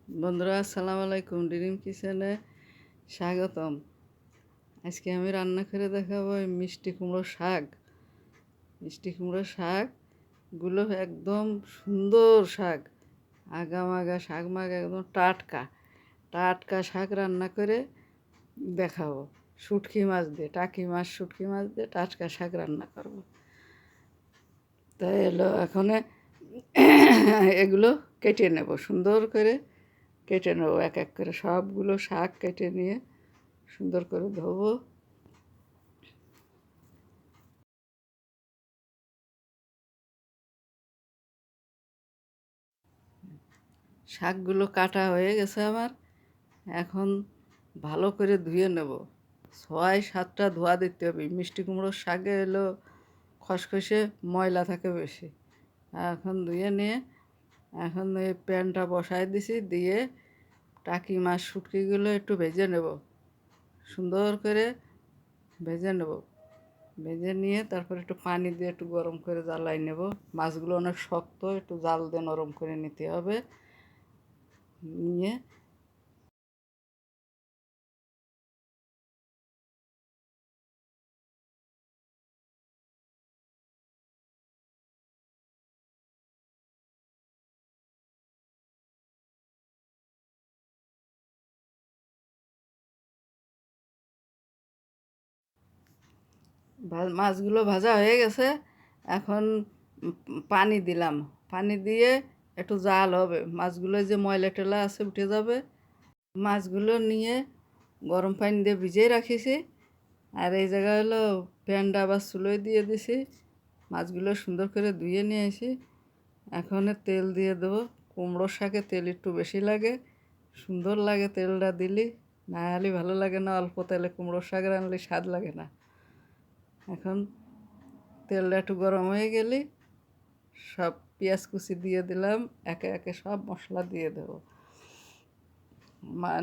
বন্ধুরা, আসসালামু আলাইকুম। ড্রিম কিচেনে স্বাগতম। আজকে আমি রান্না করে দেখাবো এই মিষ্টি কুমড়ো শাক। মিষ্টি কুমড়ো শাকগুলো একদম সুন্দর শাক, আগা শাক মাগা, একদম টাটকা টাটকা শাক রান্না করে দেখাবো। শুটকি মাছ দিয়ে, টাকি মাছ, শুটকি মাছ দিয়ে টাটকা শাক রান্না করবো। তাই এখন এগুলো কেটে নেব, সুন্দর করে কেটে নেব। এক এক করে সবগুলো শাক কেটে নিয়ে সুন্দর করে ধোবো। শাকগুলো কাটা হয়ে গেছে আমার। এখন ভালো করে ধুয়ে নেব। 6-7টা ধোয়া দিতে হবে। মিষ্টি কুমড়োর শাকে খসখসে ময়লা থাকে বেশি। এখন ধুয়ে নিয়ে এখন এই প্যানটা বসায় দিছি, দিয়ে টাকি মাছ শুটকিগুলো একটু ভেজে নেব, সুন্দর করে ভেজে নেব। ভেজে নিয়ে তারপর একটু পানি দিয়ে একটু গরম করে জ্বালাই নেব। মাছগুলো অনেক শক্ত, একটু জাল দিয়ে নরম করে নিতে হবে। নিয়ে মাছগুলো ভাজা হয়ে গেছে। এখন পানি দিলাম। পানি দিয়ে একটু জাল হবে, মাছগুলো যে ময়লা টেলা আছে উঠে যাবে। মাছগুলো নিয়ে গরম পানি দিয়ে ভিজিয়ে রাখিছি। আর এই জায়গায় প্যানটা আবার চুলোয় দিয়ে দিছি। মাছগুলো সুন্দর করে ধুয়ে নিয়ে আসি। এখন তেল দিয়ে দেবো। কুমড়োর শাকে তেল একটু বেশি লাগে, সুন্দর লাগে তেলটা দিলি। না হলে ভালো লাগে না, অল্প তেলে কুমড়োর শাক রানলে স্বাদ লাগে না। এখন তেলটা একটু গরম হয়ে গেলে সব পেঁয়াজ কুচি দিয়ে দিলাম। একে একে সব মশলা দিয়ে দেবো।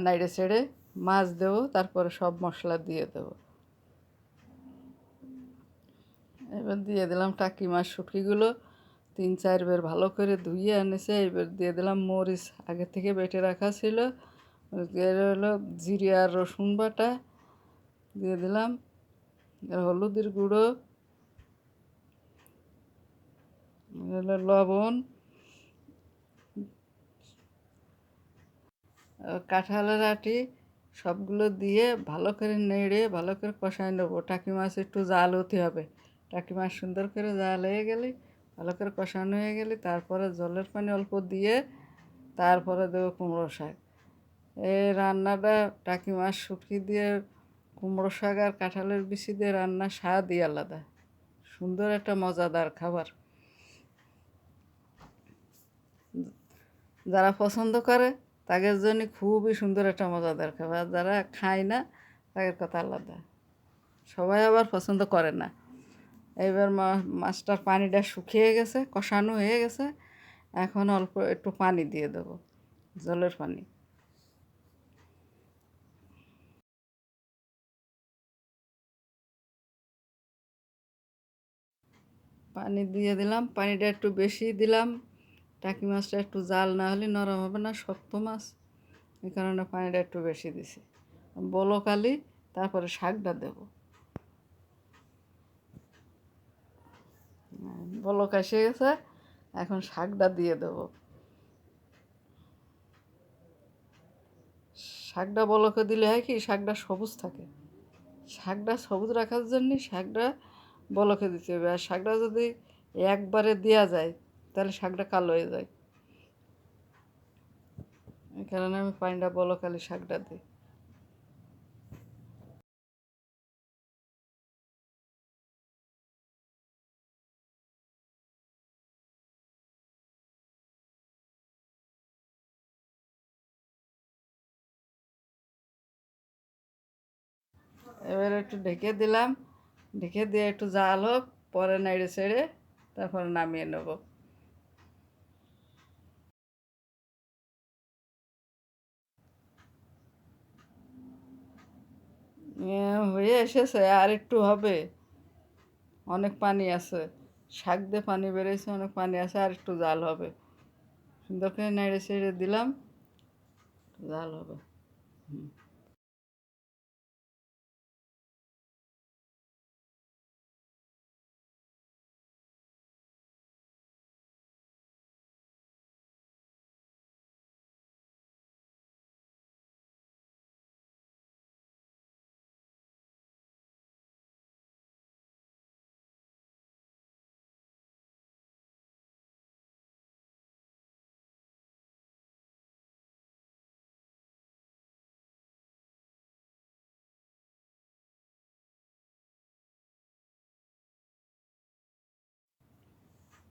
নাইড়ে ছেড়ে মাছ দেবো, তারপরে সব মশলা দিয়ে দেবো। এবার দিয়ে দিলাম টাকি মাছ শুটকিগুলো 3-4 বার ভালো করে ধুয়ে এনেছে। এবার দিয়ে দিলাম মরিচ, আগে থেকে বেটে রাখা ছিল। দিয়ে জিরে আর রসুন বাটা দিয়ে দিলাম। হলুদের গুঁড়ো, লবণ, কাঁঠালের আটি, সবগুলো দিয়ে ভালো করে নেড়ে ভালো করে কষায় নেবো। টাকি মাছ একটু জাল হতে হবে। টাকি মাছ সুন্দর করে জাল হয়ে গেলে, ভালো করে কষানো হয়ে গেলে, তারপরে জলের পানি অল্প দিয়ে তারপরে দেবো কুমড়ো শাক। এই রান্নাটা টাকি মাছ শুটকি দিয়ে কুমড়ো শাক আর কাঁঠালের বিচি দিয়ে রান্না স্বাদই আলাদা। সুন্দর একটা মজাদার খাবার। যারা পছন্দ করে তাদের জন্য খুবই সুন্দর একটা মজাদার খাবার। যারা খায় না তাদের কথা আলাদা। সবাই আবার পছন্দ করে না। এবার মাছটার পানিটা শুকিয়ে গেছে, কষানো হয়ে গেছে। এখন অল্প একটু পানি দিয়ে দেবো, জলের পানি। পানি দিয়ে দিলাম, পানিটা একটু বেশি দিলাম। টাকি মাছটা একটু জাল না হলে নরম হবে না, শক্ত মাছ। এই কারণে পানিটা একটু বেশি দিছি। বলকালি তারপরে শাকটা দেবো। বলক এসে গেছে, এখন শাকটা দিয়ে দেবো। শাকটা বলকে দিলে হয় কি, শাকটা সবুজ থাকে। শাকটা সবুজ রাখার জন্যে শাকটা বলকে দিতে হবে। আর শাকটা যদি একবারে দেওয়া যায় তাহলে শাকটা কালো হয়ে যায়। এই কারণে আমি পানিটা বলকালি শাকটা দিই। এবার একটু ঢেকে দিলাম। ঢেকে দিয়ে একটু জাল হোক, পরে নেড়ে ছেড়ে তারপরে নামিয়ে নেব। হয়ে এসেছে, আর একটু হবে। অনেক পানি আছে, শাক দিয়ে পানি বেরিয়েছে, অনেক পানি আছে, আর একটু জাল হবে। সুন্দর করে নেড়ে ছেড়ে দিলাম। জাল হবে। হুম।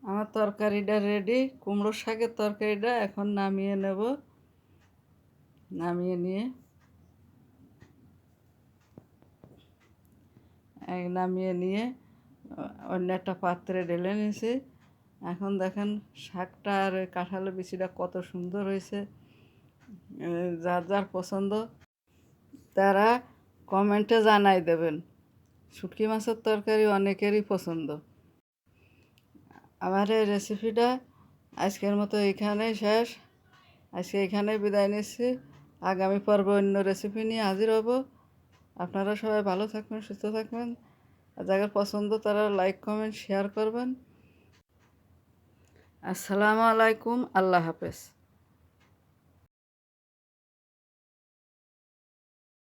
আমার তরকারিটা রেডি, কুমড়োর শাকের তরকারিটা এখন নামিয়ে নেব। নামিয়ে নিয়ে নামিয়ে নিয়ে অন্য একটা পাত্রে ঢেলে নিয়েছি। এখন দেখেন শাকটা আর ওই কাঁঠালের বিচিটা কত সুন্দর হয়েছে। যার যার পছন্দ তারা কমেন্টে জানাই দেবেন। শুটকি মাছের তরকারি অনেকেরই পছন্দ। আমার এই রেসিপিটা আজকের মতো এখানেই শেষ। আজকে এখানেই বিদায় নিচ্ছি। আগামী পর্বে অন্য রেসিপি নিয়ে হাজির হব। আপনারা সবাই ভালো থাকবেন, সুস্থ থাকবেন। আর যাদের পছন্দ তারা লাইক কমেন্ট শেয়ার করবেন। আসসালামু আলাইকুম, আল্লাহ হাফেজ।